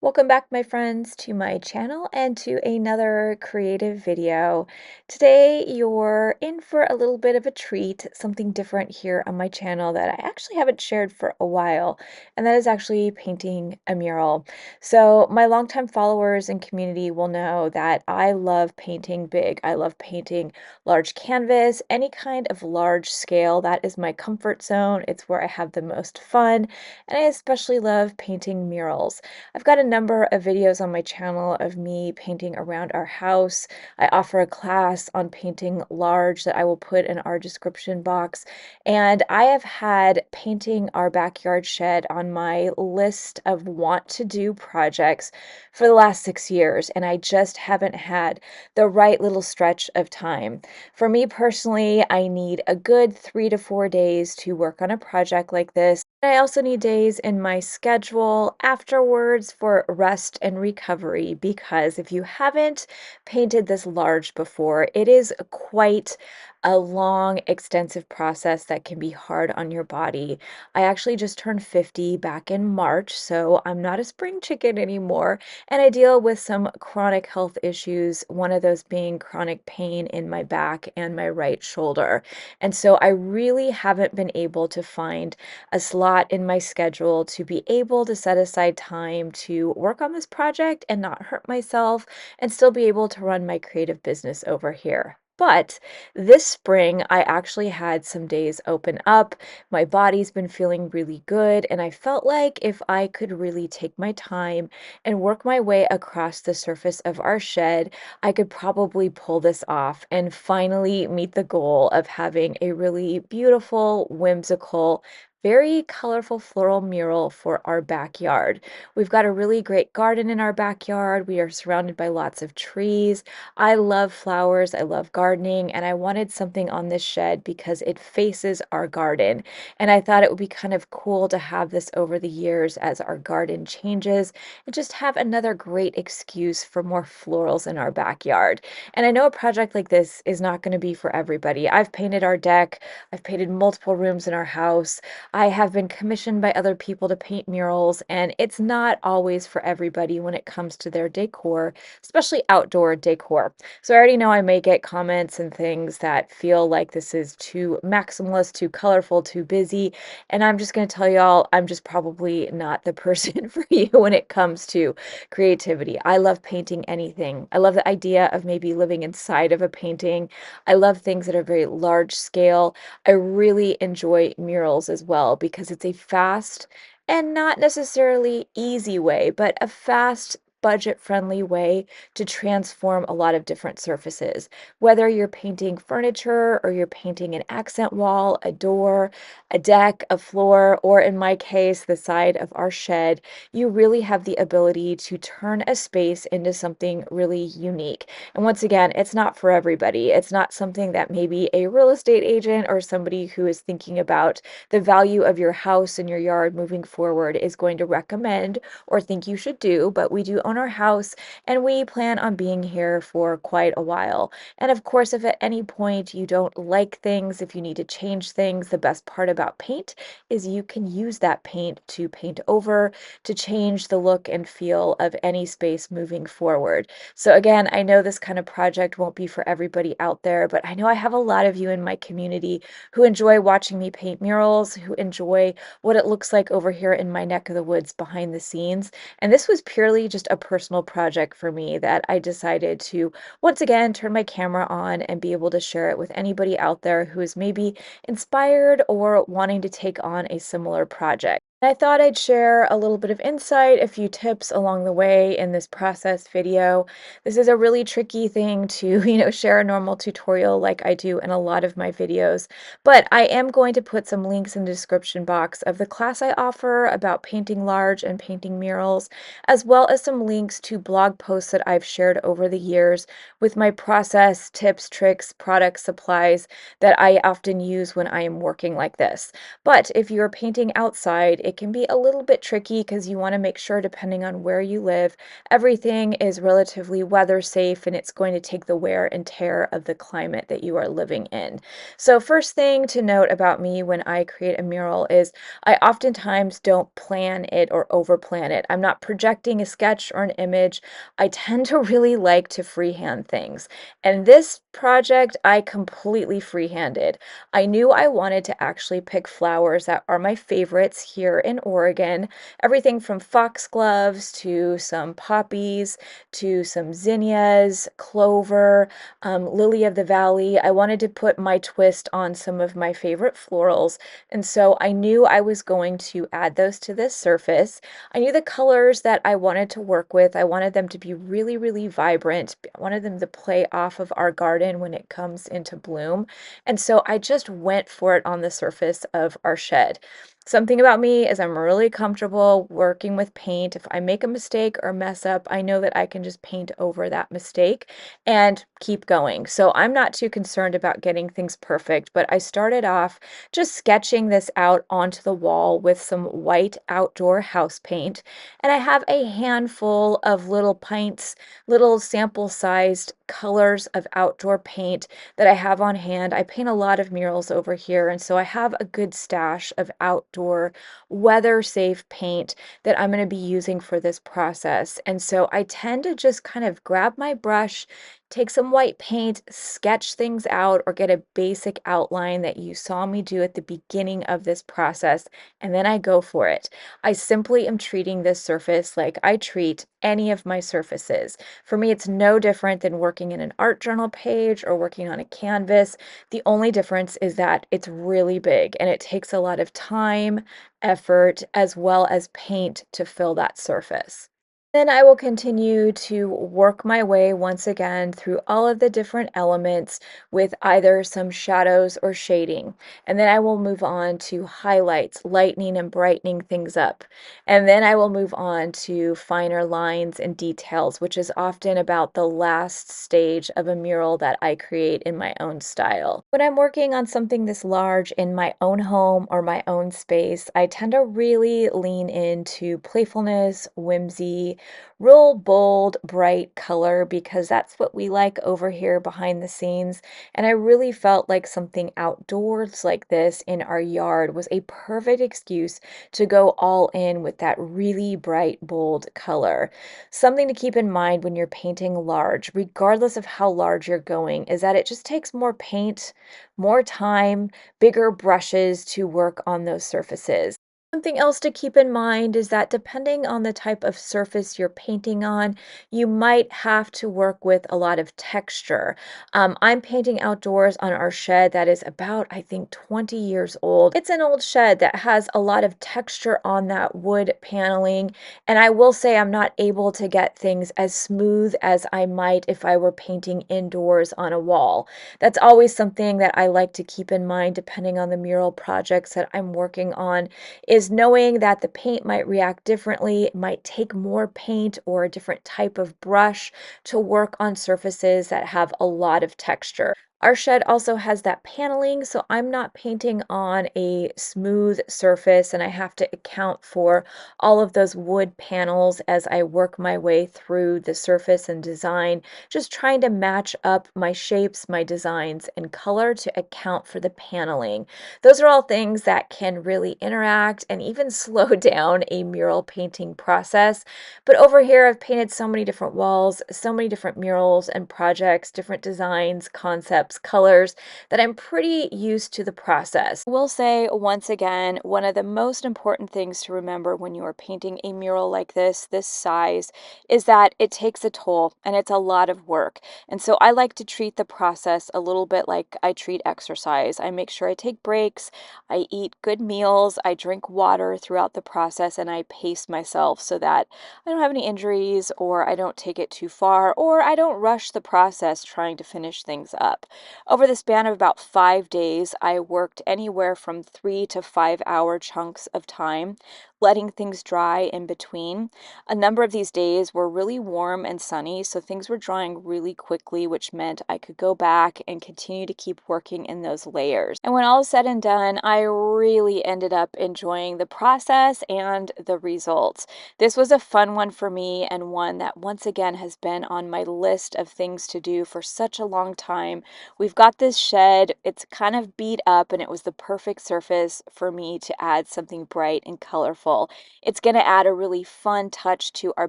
Welcome back, my friends, to my channel and to another creative video. Today, you're in for a little bit of a treat, something different here on my channel that I actually haven't shared for a while, and that is actually painting a mural. So, my longtime followers and community will know that I love painting big. I love painting large canvas, any kind of large scale. That is my comfort zone. It's where I have the most fun, and I especially love painting murals. I've got a number of videos on my channel of me painting around our house. I offer a class on painting large that I will put in our description box. And I have had painting our backyard shed on my list of want to do projects for the last 6 years, and I just haven't had the right little stretch of time. For me personally, I need a good 3 to 4 days to work on a project like this. I also need days in my schedule afterwards for rest and recovery because if you haven't painted this large before, it is quite a long, extensive process that can be hard on your body. I actually just turned 50 back in March, so I'm not a spring chicken anymore, and I deal with some chronic health issues, one of those being chronic pain in my back and my right shoulder. And so I really haven't been able to find a slot in my schedule to be able to set aside time to work on this project and not hurt myself and still be able to run my creative business over here. But this spring, I actually had some days open up. My body's been feeling really good, and I felt like if I could really take my time and work my way across the surface of our shed, I could probably pull this off and finally meet the goal of having a really beautiful, whimsical, very colorful floral mural for our backyard. We've got a really great garden in our backyard. We are surrounded by lots of trees. I love flowers, I love gardening, and I wanted something on this shed because it faces our garden. And I thought it would be kind of cool to have this over the years as our garden changes and just have another great excuse for more florals in our backyard. And I know a project like this is not going to be for everybody. I've painted our deck, I've painted multiple rooms in our house. I have been commissioned by other people to paint murals, and it's not always for everybody when it comes to their decor, especially outdoor decor. So I already know I may get comments and things that feel like this is too maximalist, too colorful, too busy. And I'm just going to tell y'all, I'm just probably not the person for you when it comes to creativity. I love painting anything. I love the idea of maybe living inside of a painting. I love things that are very large scale. I really enjoy murals as well because it's a fast and not necessarily easy way, but a fast, budget-friendly way to transform a lot of different surfaces. Whether you're painting furniture or you're painting an accent wall, a door, a deck, a floor, or in my case, the side of our shed, you really have the ability to turn a space into something really unique. And once again, it's not for everybody. It's not something that maybe a real estate agent or somebody who is thinking about the value of your house and your yard moving forward is going to recommend or think you should do. But we do own our house and we plan on being here for quite a while. And of course, if at any point you don't like things, if you need to change things, the best part about paint is you can use that paint to paint over, to change the look and feel of any space moving forward. So again, I know this kind of project won't be for everybody out there, but I know I have a lot of you in my community who enjoy watching me paint murals, who enjoy what it looks like over here in my neck of the woods behind the scenes. And this was purely just a personal project for me that I decided to once again turn my camera on and be able to share it with anybody out there who is maybe inspired or wanting to take on a similar project. I thought I'd share a little bit of insight, a few tips along the way in this process video. This is a really tricky thing to, share a normal tutorial like I do in a lot of my videos, but I am going to put some links in the description box of the class I offer about painting large and painting murals, as well as some links to blog posts that I've shared over the years with my process, tips, tricks, products, supplies that I often use when I am working like this. But if you're painting outside, it can be a little bit tricky because you want to make sure, depending on where you live, everything is relatively weather safe and it's going to take the wear and tear of the climate that you are living in. So, first thing to note about me when I create a mural is I oftentimes don't plan it or over plan it. I'm not projecting a sketch or an image. I tend to really like to freehand things. And this project, I completely freehanded. I knew I wanted to actually pick flowers that are my favorites here in Oregon. Everything from foxgloves to some poppies to some zinnias, clover, lily of the valley. I wanted to put my twist on some of my favorite florals. And so I knew I was going to add those to this surface. I knew the colors that I wanted to work with. I wanted them to be really, really vibrant. I wanted them to play off of our garden when it comes into bloom. And so I just went for it on the surface of our shed. Something about me is I'm really comfortable working with paint. If I make a mistake or mess up, I know that I can just paint over that mistake and keep going. So I'm not too concerned about getting things perfect, but I started off just sketching this out onto the wall with some white outdoor house paint. And I have a handful of little pints, little sample sized colors of outdoor paint that I have on hand. I paint a lot of murals over here, and so I have a good stash of outdoor weather safe paint that I'm going to be using for this process. And so I tend to just kind of grab my brush, take some white paint, sketch things out, or get a basic outline that you saw me do at the beginning of this process, and then I go for it. I simply am treating this surface like I treat any of my surfaces. For me, it's no different than working in an art journal page or working on a canvas. The only difference is that it's really big and it takes a lot of time, effort, as well as paint to fill that surface. Then I will continue to work my way once again through all of the different elements with either some shadows or shading. And then I will move on to highlights, lightening and brightening things up. And then I will move on to finer lines and details, which is often about the last stage of a mural that I create in my own style. When I'm working on something this large in my own home or my own space, I tend to really lean into playfulness, whimsy, real bold, bright color because that's what we like over here behind the scenes. And I really felt like something outdoors like this in our yard was a perfect excuse to go all in with that really bright, bold color. Something to keep in mind when you're painting large, regardless of how large you're going, is that it just takes more paint, more time, bigger brushes to work on those surfaces. Something else to keep in mind is that depending on the type of surface you're painting on, you might have to work with a lot of texture. I'm painting outdoors on our shed that is about, I think, 20 years old. It's an old shed that has a lot of texture on that wood paneling, and I will say I'm not able to get things as smooth as I might if I were painting indoors on a wall. That's always something that I like to keep in mind depending on the mural projects that I'm working on is knowing that the paint might react differently, it might take more paint or a different type of brush to work on surfaces that have a lot of texture. Our shed also has that paneling, so I'm not painting on a smooth surface and I have to account for all of those wood panels as I work my way through the surface and design, just trying to match up my shapes, my designs, and color to account for the paneling. Those are all things that can really interact and even slow down a mural painting process. But over here, I've painted so many different walls, so many different murals and projects, different designs, concepts, colors, that I'm pretty used to the process. I will say once again, one of the most important things to remember when you are painting a mural like this size, is that it takes a toll and it's a lot of work. And so I like to treat the process a little bit like I treat exercise. I make sure I take breaks, I eat good meals, I drink water throughout the process, and I pace myself so that I don't have any injuries or I don't take it too far or I don't rush the process trying to finish things up. Over the span of about 5 days, I worked anywhere from 3 to 5 hour chunks of time, letting things dry in between. A number of these days were really warm and sunny, so things were drying really quickly, which meant I could go back and continue to keep working in those layers. And when all is said and done, I really ended up enjoying the process and the results. This was a fun one for me, and one that once again has been on my list of things to do for such a long time. We've got this shed, it's kind of beat up, and it was the perfect surface for me to add something bright and colorful. It's going to add a really fun touch to our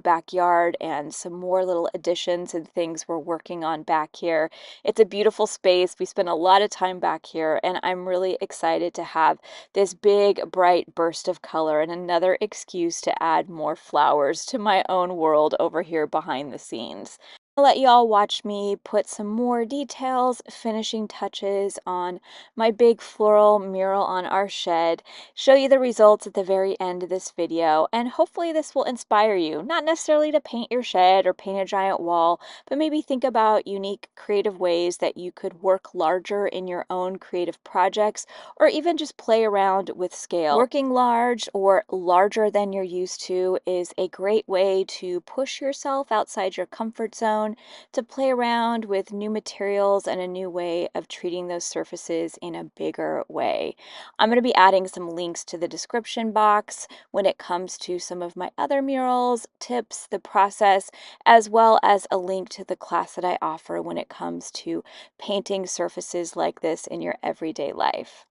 backyard and some more little additions and things we're working on back here. It's a beautiful space. We spend a lot of time back here, and I'm really excited to have this big, bright burst of color and another excuse to add more flowers to my own world over here behind the scenes. I'll let y'all watch me put some more details, finishing touches on my big floral mural on our shed, show you the results at the very end of this video, and hopefully this will inspire you, not necessarily to paint your shed or paint a giant wall, but maybe think about unique creative ways that you could work larger in your own creative projects, or even just play around with scale. Working large or larger than you're used to is a great way to push yourself outside your comfort zone, to play around with new materials and a new way of treating those surfaces in a bigger way. I'm going to be adding some links to the description box when it comes to some of my other murals, tips, the process, as well as a link to the class that I offer when it comes to painting surfaces like this in your everyday life.